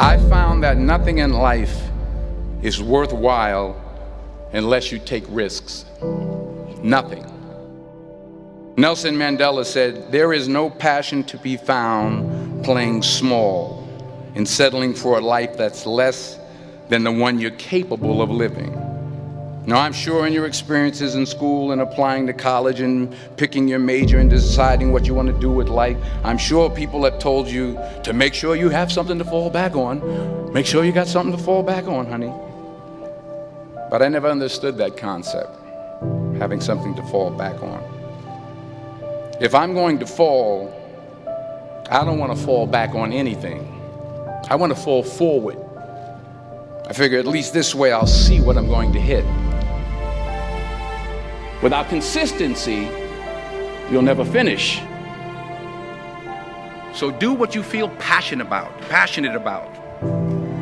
I found that nothing in life is worthwhile unless you take risks. Nothing. Nelson Mandela said, "There is no passion to be found playing small and settling for a life that's less than the one you're capable of living." Now, I'm sure in your experiences in school and applying to college and picking your major and deciding what you want to do with life, I'm sure people have told you to make sure you have something to fall back on. Make sure you got something to fall back on, honey. But I never understood that concept, having something to fall back on. If I'm going to fall, I don't want to fall back on anything. I want to fall forward. I figure at least this way I'll see what I'm going to hit. Without consistency, you'll never finish. So do what you feel passionate about.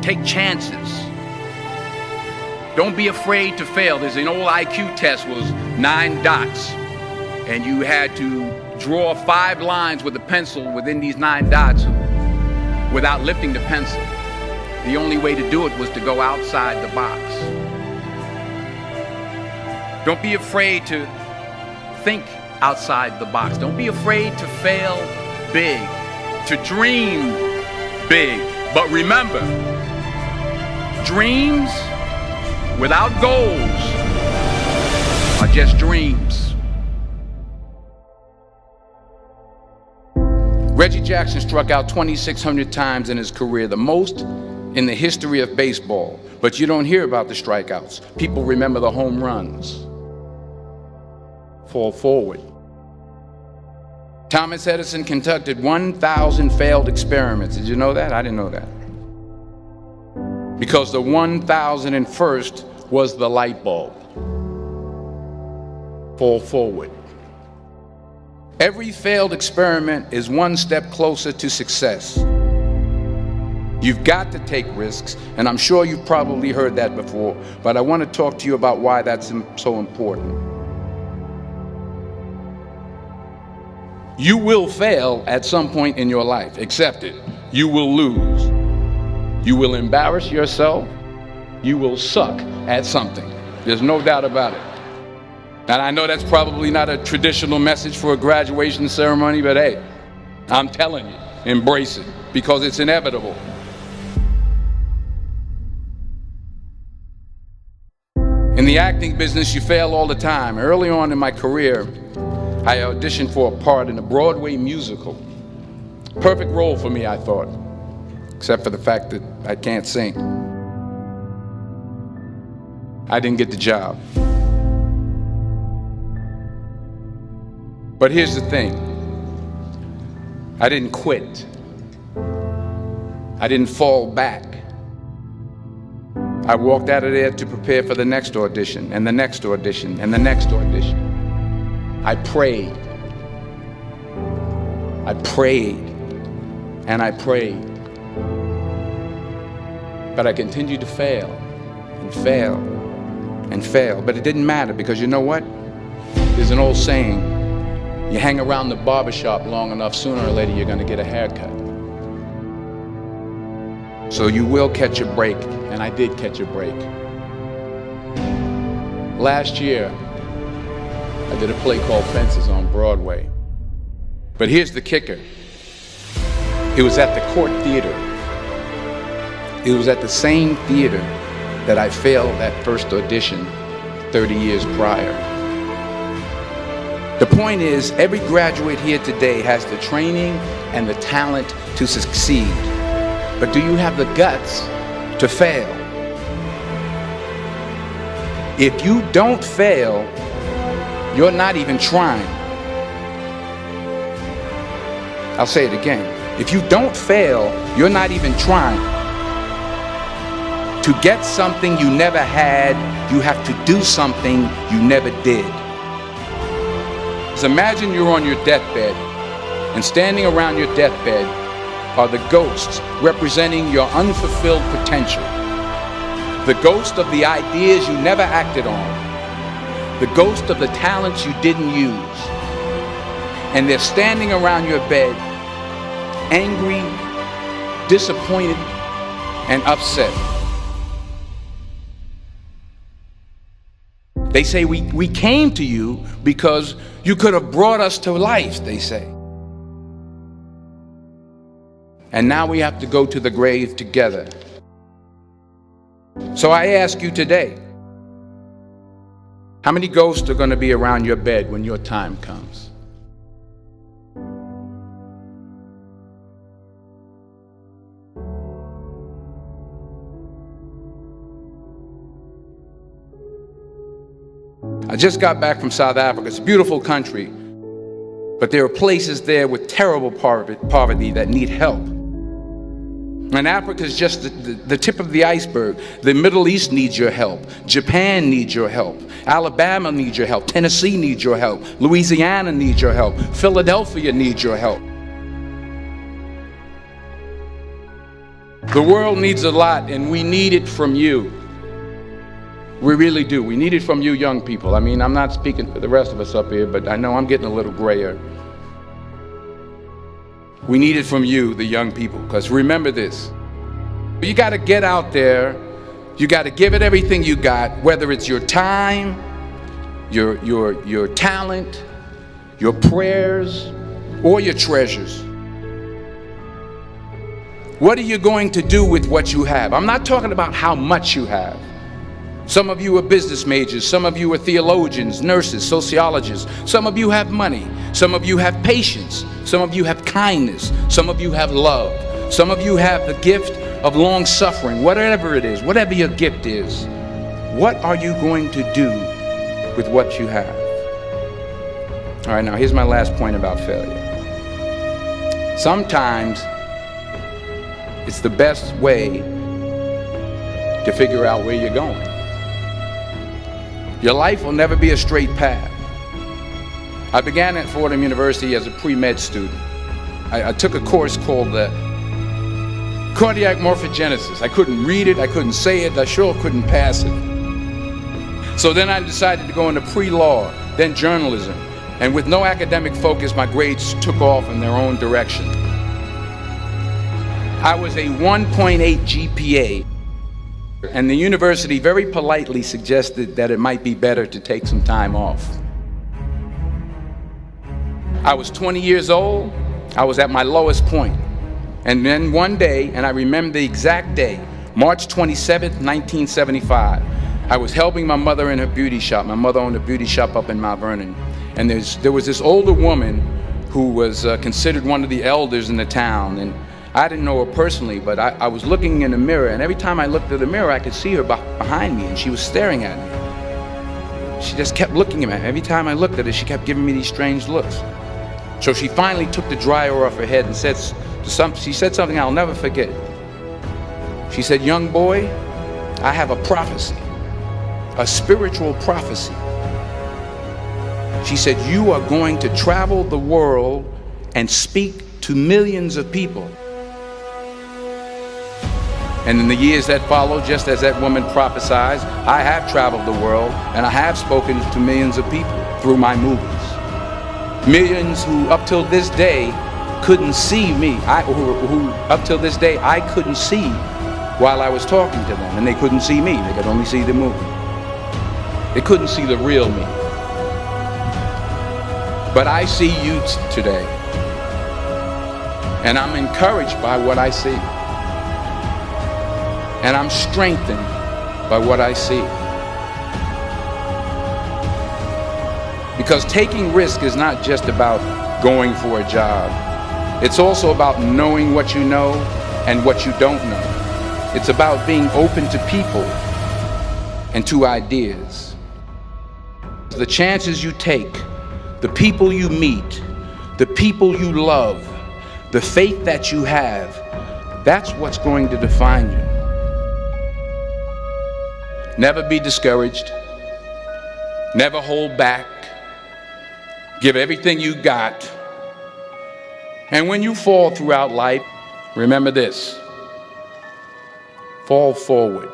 Take chances. Don't be afraid to fail. There's an old IQ test, was 9 dots, and you had to draw 5 lines with a pencil within these 9 dots without lifting the pencil. The only way to do it was to go outside the box. Don't be afraid to think outside the box. Don't be afraid to fail big, to dream big. But remember, dreams without goals are just dreams. Reggie Jackson struck out 2,600 times in his career, the most in the history of baseball. But you don't hear about the strikeouts. People remember the home runs. Fall forward. Thomas Edison conducted 1,000 failed experiments. Did you know that? I didn't know that. Because the 1,001st was the light bulb. Fall forward. Every failed experiment is one step closer to success. You've got to take risks, and I'm sure you've probably heard that before, but I want to talk to you about why that's so important. You will fail at some point in your life. Accept it. You will lose. You will embarrass yourself. You will suck at something. There's no doubt about it. And I know that's probably not a traditional message for a graduation ceremony, but hey, I'm telling you, embrace it, because it's inevitable. In the acting business, you fail all the time. Early on in my career, I auditioned for a part in a Broadway musical. Perfect role for me, I thought, except for the fact that I can't sing. I didn't get the job. But here's the thing. I didn't quit. I didn't fall back. I walked out of there to prepare for the next audition, and the next audition, and the next audition. I prayed. I prayed. And I prayed. But I continued to fail, and fail, and fail. But it didn't matter, because you know what? There's an old saying, you hang around the barbershop long enough, sooner or later you're going to get a haircut. So you will catch a break, and I did catch a break. Last year, I did a play called Fences on Broadway. But here's the kicker. It was at the Court Theater. It was at the same theater that I failed that first audition 30 years prior. The point is, every graduate here today has the training and the talent to succeed. But do you have the guts to fail? If you don't fail, you're not even trying. I'll say it again. If you don't fail, you're not even trying. To get something you never had, you have to do something you never did. So imagine you're on your deathbed, and standing around your deathbed are the ghosts representing your unfulfilled potential. The ghost of the ideas you never acted on. The ghost of the talents you didn't use. And they're standing around your bed, angry, disappointed, and upset. They say we came to you because you could have brought us to life, they say. And now we have to go to the grave together. So I ask you today, how many ghosts are going to be around your bed when your time comes? I just got back from South Africa. It's a beautiful country, but there are places there with terrible poverty that need help. And Africa is just the tip of the iceberg. The Middle East needs your help. Japan needs your help. Alabama needs your help. Tennessee needs your help. Louisiana needs your help. Philadelphia needs your help. The world needs a lot, and we need it from you. We really do. We need it from you young people. I mean, I'm not speaking for the rest of us up here, but I know I'm getting a little grayer. We need it from you, the young people, because remember this. You got to get out there. You got to give it everything you got, whether it's your time, your talent, your prayers, or your treasures. What are you going to do with what you have? I'm not talking about how much you have. Some of you are business majors. Some of you are theologians, nurses, sociologists. Some of you have money. Some of you have patience. Some of you have kindness. Some of you have love. Some of you have the gift of long suffering. Whatever it is, whatever your gift is, what are you going to do with what you have? All right, now here's my last point about failure. Sometimes it's the best way to figure out where you're going. Your life will never be a straight path. I began at Fordham University as a pre-med student. I took a course called cardiac morphogenesis. I couldn't read it, I couldn't say it, I sure couldn't pass it. So then I decided to go into pre-law, then journalism. And with no academic focus, my grades took off in their own direction. I was a 1.8 GPA. And the university very politely suggested that it might be better to take some time off. I was 20 years old. I was at my lowest point. And then one day, and I remember the exact day, March 27th, 1975, I was helping my mother in her beauty shop. My mother owned a beauty shop up in Mount Vernon. And there was this older woman who was considered one of the elders in the town. And I didn't know her personally, but I was looking in the mirror, and every time I looked at the mirror, I could see her behind me, and she was staring at me. She just kept looking at me. Every time I looked at her, she kept giving me these strange looks. So she finally took the dryer off her head and she said something I'll never forget. She said, "Young boy, I have a prophecy, a spiritual prophecy." She said, "You are going to travel the world and speak to millions of people." And in the years that followed, just as that woman prophesied, I have traveled the world and I have spoken to millions of people through my movies. Millions who up till this day couldn't see me, who up till this day I couldn't see while I was talking to them, and they couldn't see me, they could only see the movie. They couldn't see the real me. But I see you today, and I'm encouraged by what I see. And I'm strengthened by what I see. Because taking risk is not just about going for a job. It's also about knowing what you know and what you don't know. It's about being open to people and to ideas. The chances you take, the people you meet, the people you love, the faith that you have, that's what's going to define you. Never be discouraged. Never hold back. Give everything you got. And when you fall throughout life, remember this: fall forward.